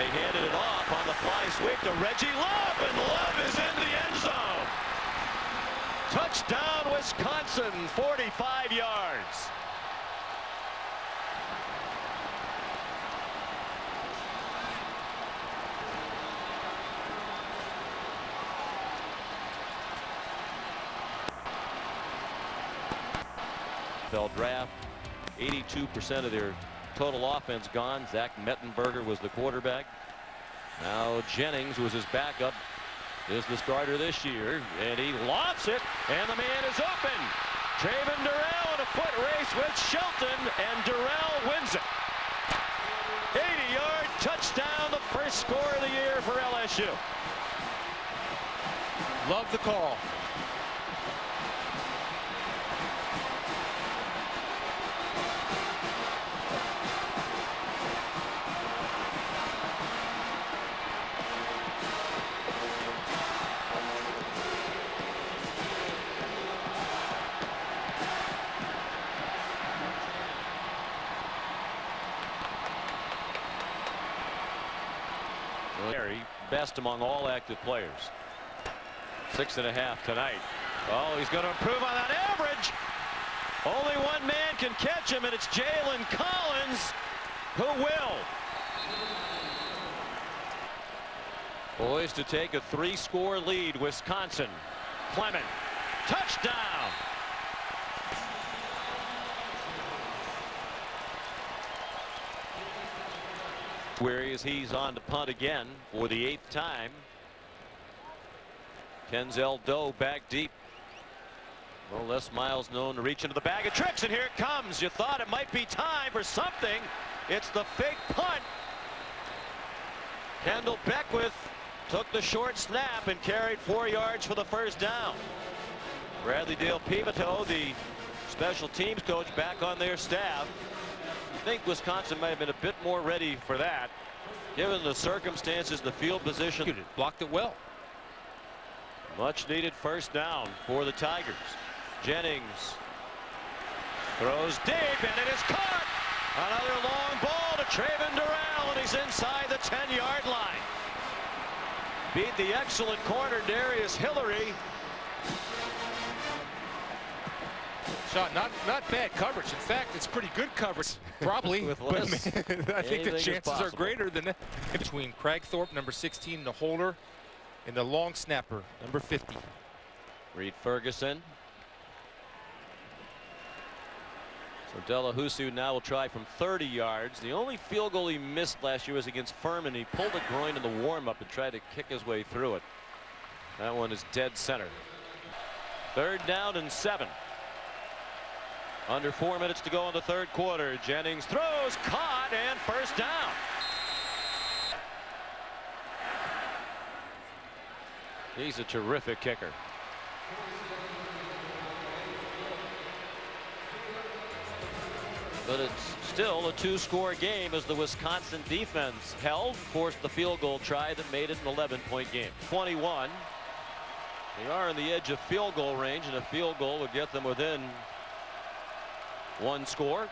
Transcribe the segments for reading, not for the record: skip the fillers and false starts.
They handed it off on the fly sweep to Reggie Love, and Love is in the end zone. Touchdown, Wisconsin, 45 yards. Draft, 82% of their total offense gone. Zach Mettenberger was the quarterback. Now Jennings was his backup, is the starter this year, and he lofts it, and the man is open. Traven Durrell in a foot race with Shelton, and Durrell wins it. 80-yard touchdown, the first score of the year for LSU. Love the call. Best among all active players. 6.5 tonight. Oh, he's going to improve on that average. Only one man can catch him, and it's Jalen Collins who will. Poised to take a 3-score lead, Wisconsin. Clement, touchdown. Whereas he's on to punt again for the 8th time. Kenzel Doe back deep. Well, Les Miles known to reach into the bag of tricks, and here it comes. You thought it might be time for something. It's the fake punt. Kendall Beckwith took the short snap and carried 4 yards for the first down. Bradley Dale Pivotal, the special teams coach, back on their staff. I think Wisconsin might have been a bit more ready for that, given the circumstances, the field position. Blocked it well. Much needed first down for the Tigers. Jennings throws deep, and it is caught. Another long ball to Traven Durrell, and he's inside the 10-yard line. Beat the excellent corner Darius Hillary. Shot, not bad coverage. In fact, it's pretty good coverage. Probably. With but I think the anything is chances are possible. greater than that. Between Cragthorpe, number 16, the holder, and the long snapper, number 50. Reed Ferguson. So Delahousie now will try from 30 yards. The only field goal he missed last year was against Furman. He pulled a groin in the warm-up and tried to kick his way through it. That one is dead center. 3rd down and 7. Under 4 minutes to go in the 3rd quarter. Jennings throws, caught, and first down. He's a terrific kicker. But it's still a 2-score game as the Wisconsin defense held, forced the field goal try that made it an 11-point game. 21. They are on the edge of field goal range, and a field goal would get them within 1 score.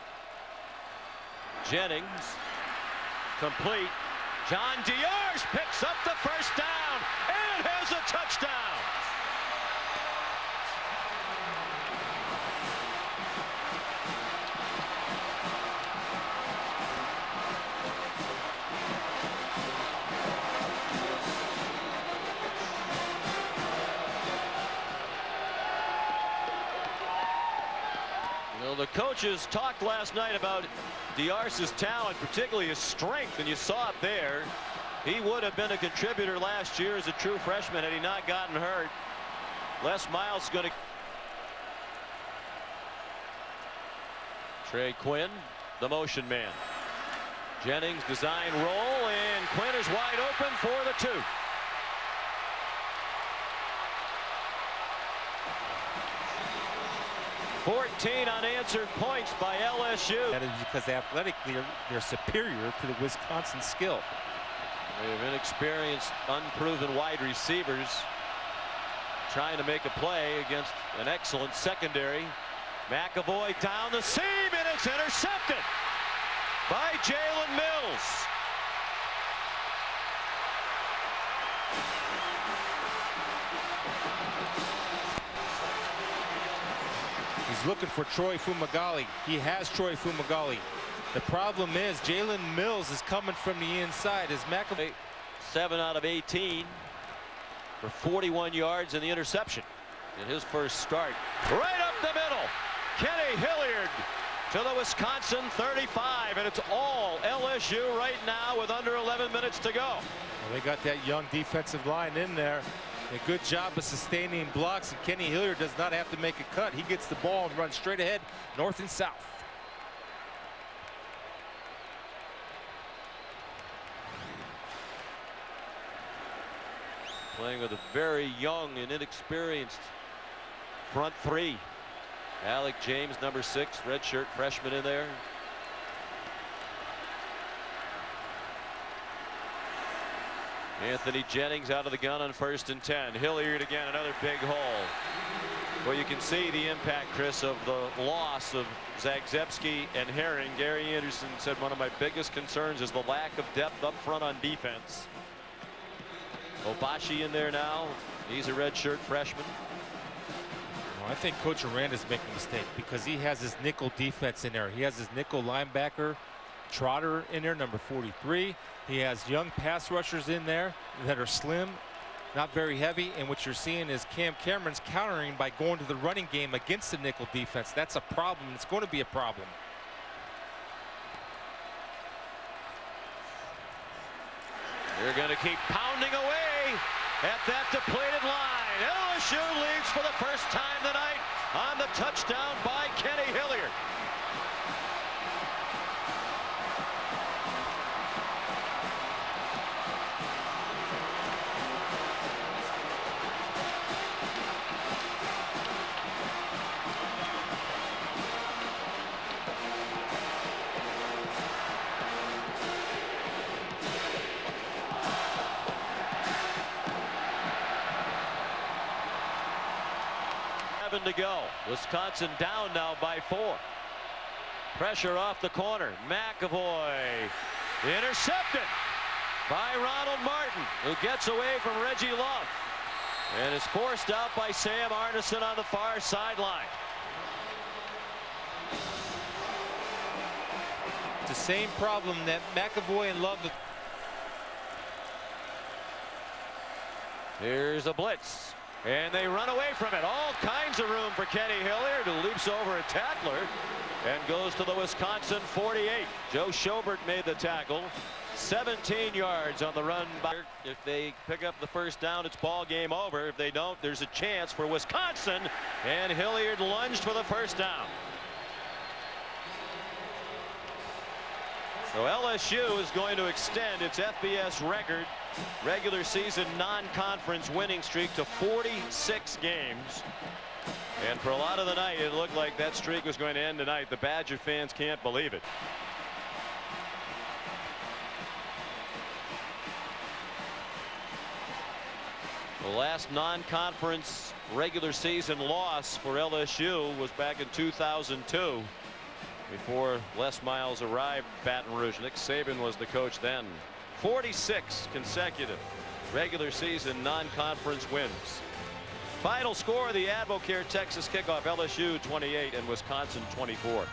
Jennings complete. John Diarse picks up the first down and has a touchdown. The coaches talked last night about Diarse's talent, particularly his strength, and you saw it there. He would have been a contributor last year as a true freshman had he not gotten hurt. Les Miles is going to. Trey Quinn, the motion man. Jennings design roll, and Quinn is wide open for the 2. Fourteen unanswered points by LSU. That is because athletically they're superior to the Wisconsin skill. They have inexperienced, unproven wide receivers trying to make a play against an excellent secondary. McAvoy down the seam, and it's intercepted by Jalen Mills. He's looking for Troy Fumagalli. He has Troy Fumagalli. The problem is Jalen Mills is coming from the inside. As McAvoy 7 out of 18 for 41 yards and the interception in his first start. Right up the middle. Kenny Hilliard to the Wisconsin 35, and it's all LSU right now with under 11 minutes to go. Well, they got that young defensive line in there. A good job of sustaining blocks, and Kenny Hilliard does not have to make a cut. He gets the ball and runs straight ahead, north and south. Playing with a very young and inexperienced front three. Alec James, number 6, redshirt freshman in there. Anthony Jennings out of the gun on 1st and 10. Hilliard again, another big hole. Well, you can see the impact, Chris, of the loss of Zagzebski and Herring. Gary Anderson said one of my biggest concerns is the lack of depth up front on defense. Obashi in there now. He's a redshirt freshman. Well, I think Coach Aranda's making a mistake because he has his nickel defense in there. He has his nickel linebacker Trotter in there, number 43. He has young pass rushers in there that are slim, not very heavy, and what you're seeing is Cam Cameron's countering by going to the running game against the nickel defense. That's a problem. It's going to be a problem. They're going to keep pounding away at that depleted line. LSU leads for the first time tonight on the touchdown by Kenny Hilliard. To go. Wisconsin down now by 4. Pressure off the corner. McAvoy intercepted by Ronald Martin, who gets away from Reggie Love and is forced out by Sam Arneson on the far sideline. It's the same problem that McAvoy and Love. Here's a blitz. And they run away from it. All kinds of room for Kenny Hilliard, who leaps over a tackler and goes to the Wisconsin 48. Joe Schobert made the tackle. 17 yards on the run. If they pick up the first down, it's ball game over. If they don't, there's a chance for Wisconsin. And Hilliard lunged for the first down. So LSU is going to extend its FBS record regular season non-conference winning streak to 46 games. And for a lot of the night, it looked like that streak was going to end tonight. The Badger fans can't believe it. The last non-conference regular season loss for LSU was back in 2002. Before Les Miles arrived at Baton Rouge. Nick Saban was the coach then. 46 consecutive regular season non-conference wins. Final score of the Advocare Texas kickoff: LSU 28 and Wisconsin 24.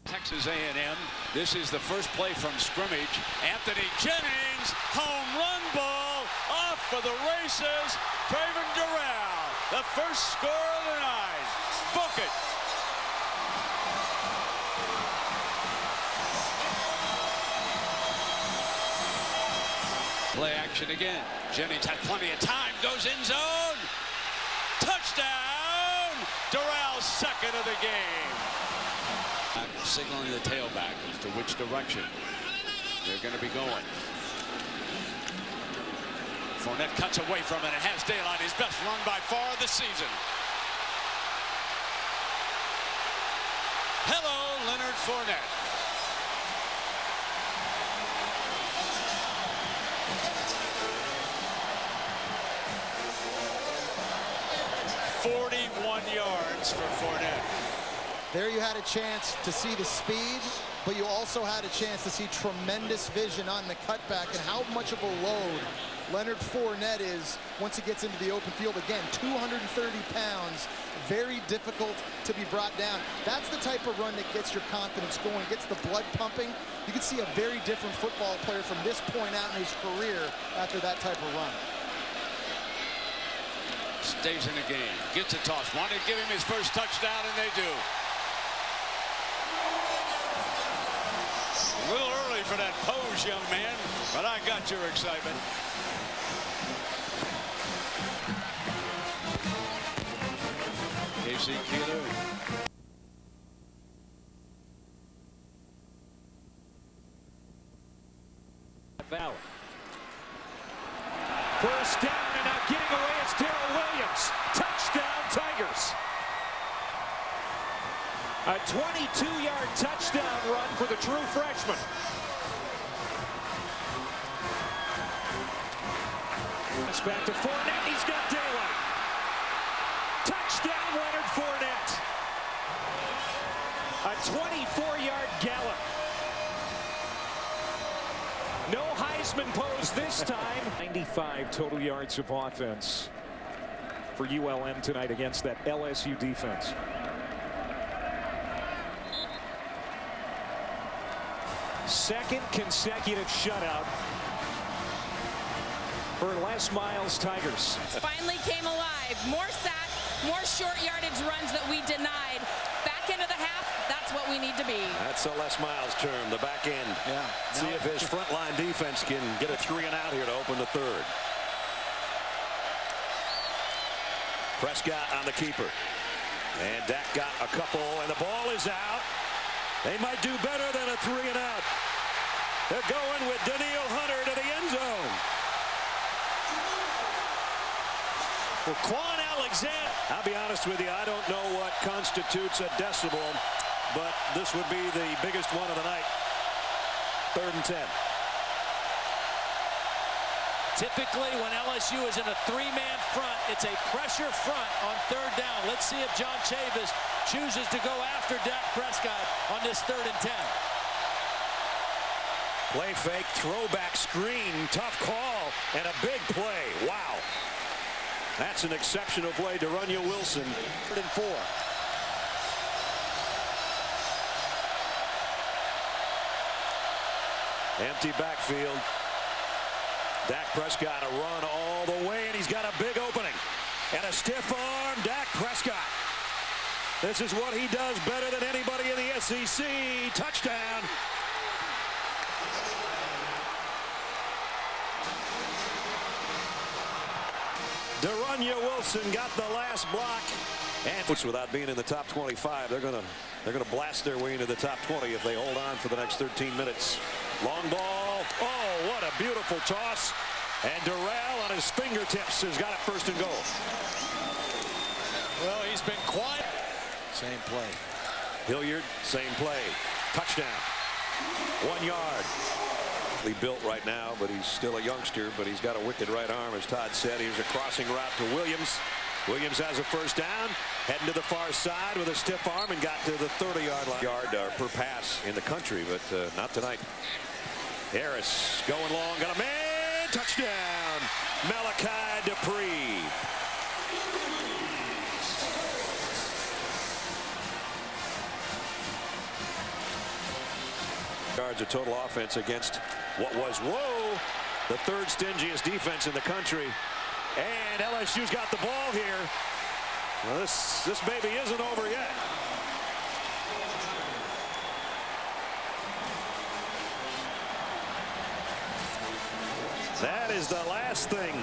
Texas A&M. This is the first play from scrimmage. Anthony Jennings, home run ball, off for the races. Craven Durrell, the first score of the night. Book it. Play action again. Jennings had plenty of time, goes in zone. Touchdown! Durrell, second of the game. Signaling the tailback as to which direction they're going to be going. Fournette cuts away from it and has daylight, his best run by far of the season. Hello, Leonard Fournette. ...41 yards for Fournette. There you had a chance to see the speed, but you also had a chance to see tremendous vision on the cutback and how much of a load Leonard Fournette is once he gets into the open field. Again, 230 pounds, very difficult to be brought down. That's the type of run that gets your confidence going, gets the blood pumping. You can see a very different football player from this point out in his career after that type of run. Stays in the game, gets a toss, wanted to give him his first touchdown, and they do. A little early for that pose, young man, but I got your excitement. Casey Keeler. Valley. First down, and now getting away is Darrell Williams. Touchdown, Tigers. A 22-yard touchdown run for the true freshman. It's back to Fournette. He's got daylight. Touchdown, Leonard Fournette. A 24-yard gallop. No Heisman pose this time. 95 total yards of offense for ULM tonight against that LSU defense. Second consecutive shutout for Les Miles Tigers. Finally came alive. More sacks, more short yardage runs that we denied. Back into the half, that's what we need to be. That's a Les Miles term, the back end. Yeah. See if his frontline defense can get a 3 and out here to open the third. Prescott on the keeper. And Dak got a couple, and the ball is out. They might do better than a 3 and out. They're going with Danielle Hunter to the end zone. For Quan Alexander. I'll be honest with you, I don't know what constitutes a decibel, but this would be the biggest one of the night. 3rd and 10. Typically, when LSU is in a 3-man front, it's a pressure front on 3rd down. Let's see if John Chavis chooses to go after Dak Prescott on this 3rd and 10. Play fake, throwback screen, tough call, and a big play. Wow. That's an exceptional play to Runya Wilson. 3rd and 4. Empty backfield. Dak Prescott a run all the way, and he's got a big opening. And a stiff arm, Dak Prescott. This is what he does better than anybody in the SEC. Touchdown. Darunya Wilson got the last block, and without being in the top 25, they're gonna blast their way into the top 20 if they hold on for the next 13 minutes. Long ball. Oh, what a beautiful toss! And Durrell on his fingertips has got it 1st and goal. Well, he's been quiet. Same play. Hilliard, same play. Touchdown. 1 yard. Built right now, but he's still a youngster, but he's got a wicked right arm, as Todd said. Here's a crossing route to Williams. Williams has a 1st down, heading to the far side with a stiff arm, and got to the 30-yard line. Per pass in the country, but not tonight. Harris going long, got a man, touchdown. Malachi Dupree. Yards of total offense against what was, the 3rd stingiest defense in the country. And LSU's got the ball here. Well, this baby isn't over yet. That is the last thing.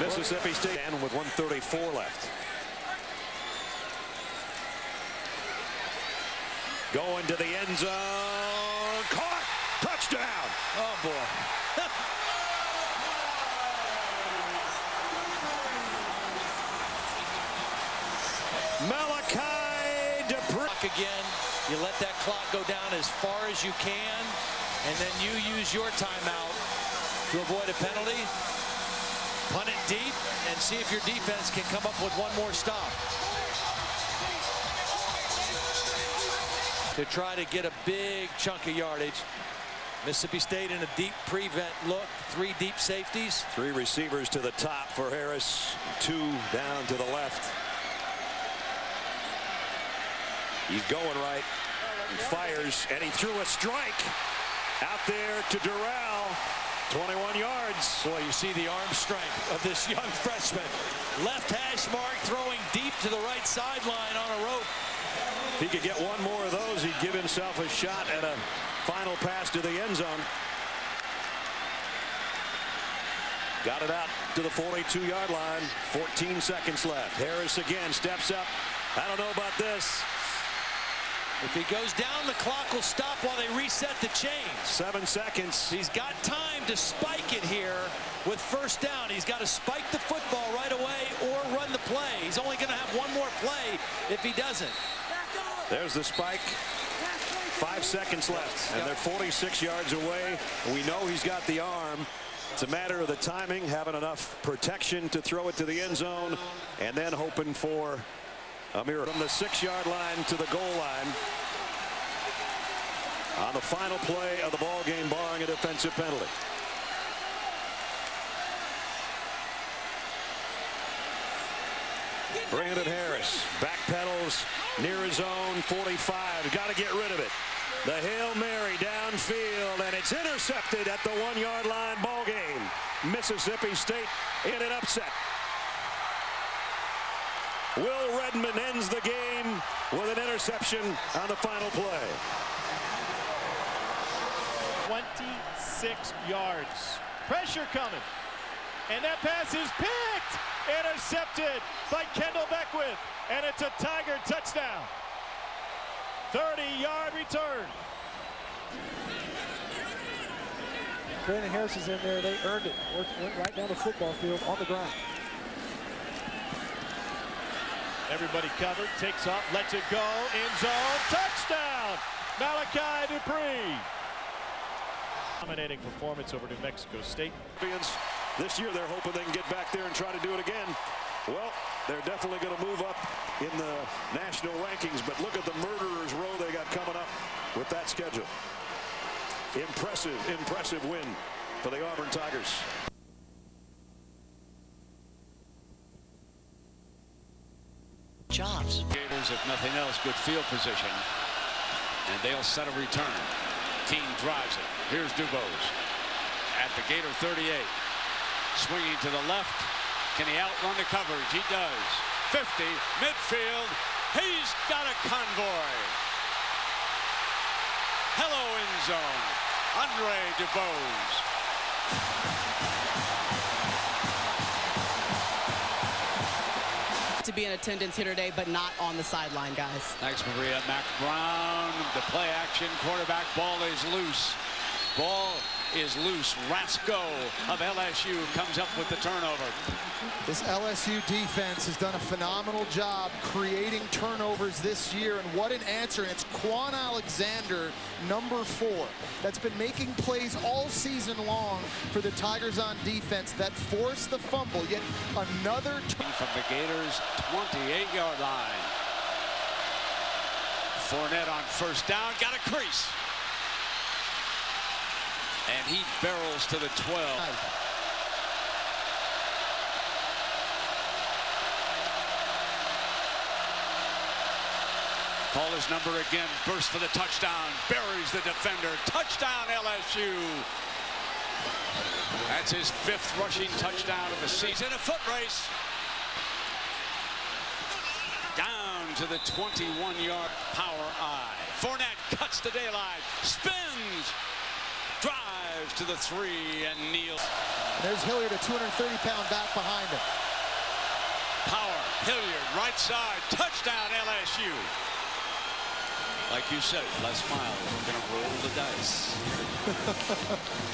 Mississippi State, and with 1:34 left. Going to the end zone. Caught. Touchdown. Oh, boy. Malachi Dupree. Again, you let that clock go down as far as you can, and then you use your timeout to avoid a penalty. Punt it deep and see if your defense can come up with one more stop. to try to get a big chunk of yardage. Mississippi State in a deep prevent look. 3 deep safeties. 3 receivers to the top for Harris. 2 down to the left. He's going right. He fires, and he threw a strike out there to Durrell. 21 yards. Boy, you see the arm strength of this young freshman. Left hash mark, throwing deep to the right sideline on a rope. If he could get one more of those, he'd give himself a shot at a final pass to the end zone. Got it out to the 42-yard line. 14 seconds left. Harris again steps up. I don't know about this. If he goes down, the clock will stop while they reset the chains. 7 seconds. He's got time to spike it here with first down. He's got to spike the football right away or run the play. He's only going to have one more play if he doesn't. There's the spike. 5 seconds left, and they're 46 yards away. We know he's got the arm. It's a matter of the timing, having enough protection to throw it to the end zone, and then hoping for a miracle. From the 6-yard line to the goal line on the final play of the ball game, barring a defensive penalty. Brandon Harris backpedals near his own 45. Got to get rid of it. The Hail Mary downfield, and it's intercepted at the 1-yard line. Ball game. Mississippi State in an upset. Will Redmond ends the game with an interception on the final play. 26 yards. Pressure coming. And that pass is picked. Intercepted by Kendall Beckwith. And it's a Tiger touchdown. 30-yard return. Brandon Harris is in there. They earned it. Went right down the football field on the ground. Everybody covered. Takes off. Lets it go. End zone. Touchdown. Malachi Dupree. Dominating performance over New Mexico State. This year they're hoping they can get back there and try to do it again. Well, they're definitely going to move up in the national rankings, but look at the murderers row they got coming up with that schedule. Impressive win for the Auburn Tigers. Jobs. Gators, if nothing else, good field position, and they'll set a return. Team drives it. Here's Dubose at the Gator 38. Swinging to the left. Can he outrun the coverage? He does. 50, midfield. He's got a convoy. Hello, end zone. Andre Dubose. To be in attendance here today, but not on the sideline, guys. Thanks, Maria. Mac Brown, the play action quarterback. Ball is loose. Ball is loose. Rasco of LSU comes up with the turnover. This LSU defense has done a phenomenal job creating turnovers this year, and what an answer. And it's Quan Alexander, number 4, that's been making plays all season long for the Tigers on defense that forced the fumble. Yet another from the Gators 28-yard line. Fournette on first down, got a crease. And he barrels to the 12. Call his number again, bursts for the touchdown, buries the defender, touchdown LSU. That's his 5th rushing touchdown of the season. A foot race. Down to the 21-yard power eye. Fournette cuts the daylight, spins, drives to the 3 and kneels. There's Hilliard, a 230-pound back behind him. Power, Hilliard, right side, touchdown LSU. Like you said, Les Miles, we're going to roll the dice.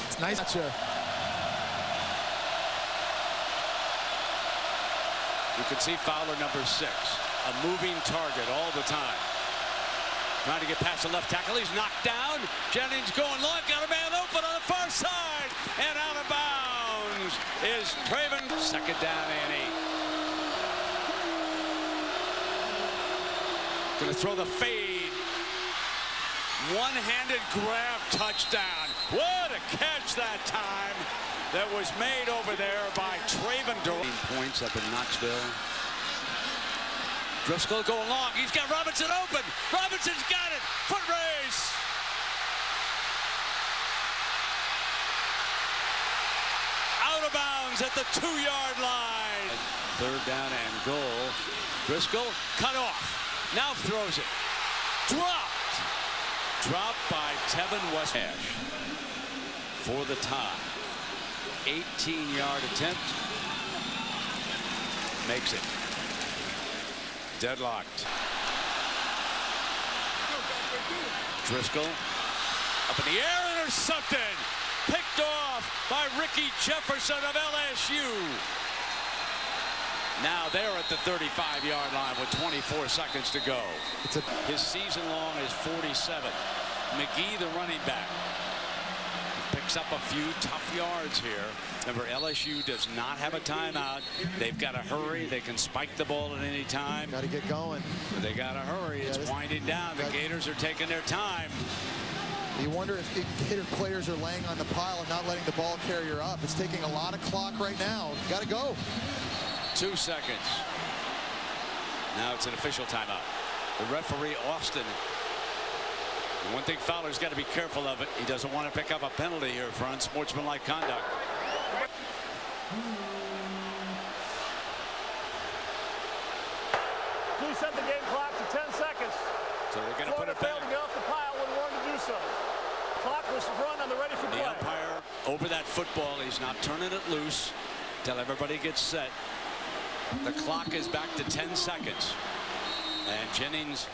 It's nice. Gotcha. You can see Fowler, number 6, a moving target all the time. Trying to get past the left tackle. He's knocked down. Jennings going long. Got a man open on the far side. And out of bounds is Traven. 2nd down and 8. Going to throw the fade. One-handed grab touchdown. What a catch that time that was made over there by Traven Durant. Points up in Knoxville. Driscoll going long. He's got Robinson open. Robinson's got it. Foot race. Out of bounds at the 2-yard line. Third down and goal. Driscoll cut off. Now throws it. Dropped. Dropped by Tevin Westcash for the tie. 18-yard attempt. Makes it. Deadlocked. Driscoll up in the air, intercepted. Picked off by Ricky Jefferson of LSU. Now they're at the 35-yard line with 24 seconds to go. His season long is 47. McGee, the running back, picks up a few tough yards here. Remember, LSU does not have a timeout. They've got to hurry. They can spike the ball at any time. Got to get going. But they got to hurry. It's winding down. The Gators are taking their time. You wonder if hitter players are laying on the pile and not letting the ball carrier up. It's taking a lot of clock right now. Got to go. 2 seconds. Now it's an official timeout. The referee, Austin. And one thing Fowler's got to be careful of it. He doesn't want to pick up a penalty here for unsportsmanlike conduct. Please set the game clock to 10 seconds. So they're going to put it failed back. to get off the pile when he wanted to do so. Clock was run on the ready for play. The umpire over that football. He's not turning it loose till everybody gets set. The clock is back to 10 seconds. And Jennings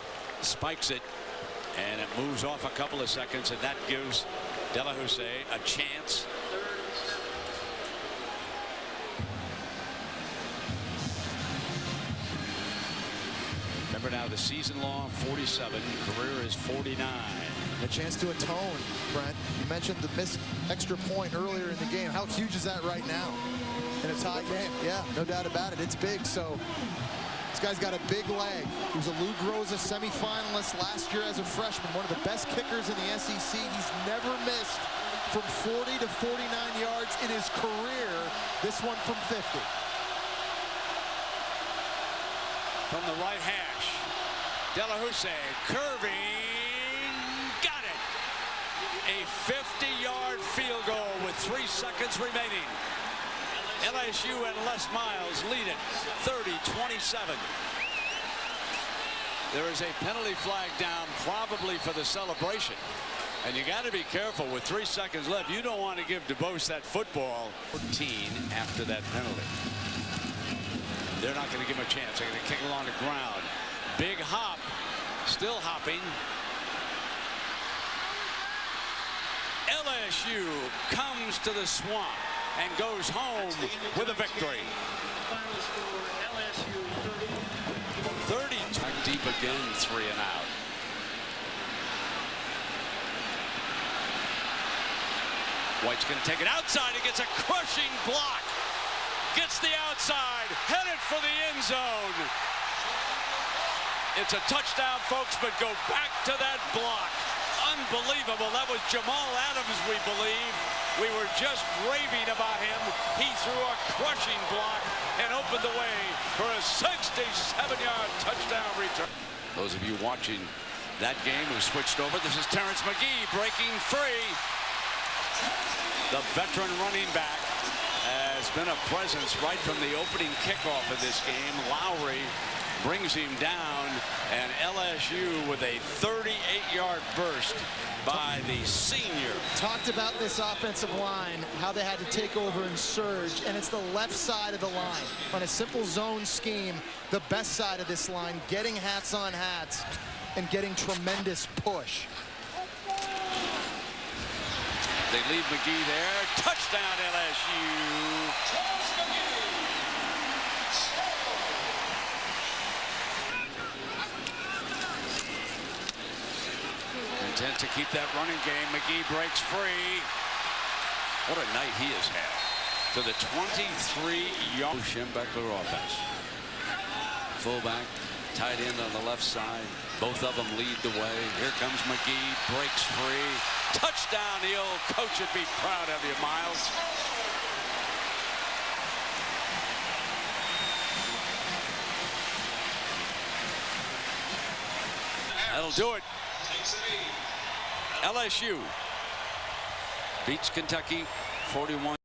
spikes it. And it moves off a couple of seconds. And that gives De La Houssaye a chance. Remember now, the season long 47, career is 49. A chance to atone, Brent. You mentioned the missed extra point earlier in the game. How huge is that right now in a tie game? Yeah, no doubt about it. It's big. So this guy's got a big leg. He was a Lou Groza semifinalist last year as a freshman. One of the best kickers in the SEC. He's never missed from 40 to 49 yards in his career. This one from 50. From the right hash, De La Houssaye curving, got it. A 50-yard field goal with 3 seconds remaining. LSU and Les Miles lead it 30-27. There is a penalty flag down, probably for the celebration. And you got to be careful with 3 seconds left. You don't want to give DuBose that football. 14 after that penalty. They're not going to give him a chance. They're going to kick it along the ground. Big hop. Still hopping. LSU comes to the swamp and goes home with a victory. 30. Back deep again, 3 and out. White's going to take it outside. He gets a crushing block. Gets the outside, headed for the end zone. It's a touchdown, folks, but go back to that block. Unbelievable. That was Jamal Adams, we believe. We were just raving about him. He threw a crushing block and opened the way for a 67-yard touchdown return. Those of you watching that game who switched over, this is Terrence McGee breaking free. The veteran running back has been a presence right from the opening kickoff of this game. Lowry brings him down, and LSU with a 38-yard burst by the senior. Talked about this offensive line, how they had to take over and surge, and it's the left side of the line. On a simple zone scheme, the best side of this line, getting hats on hats and getting tremendous push. They leave McGee there. Touchdown, LSU. Intent to keep that running game. McGee breaks free. What a night he has had. To the 23-yard Schembechler offense. Fullback Tight end on the left side. Both of them lead the way. Here comes McGee, breaks free. Touchdown. The old coach would be proud of you, Miles. That'll do it. LSU beats Kentucky 41.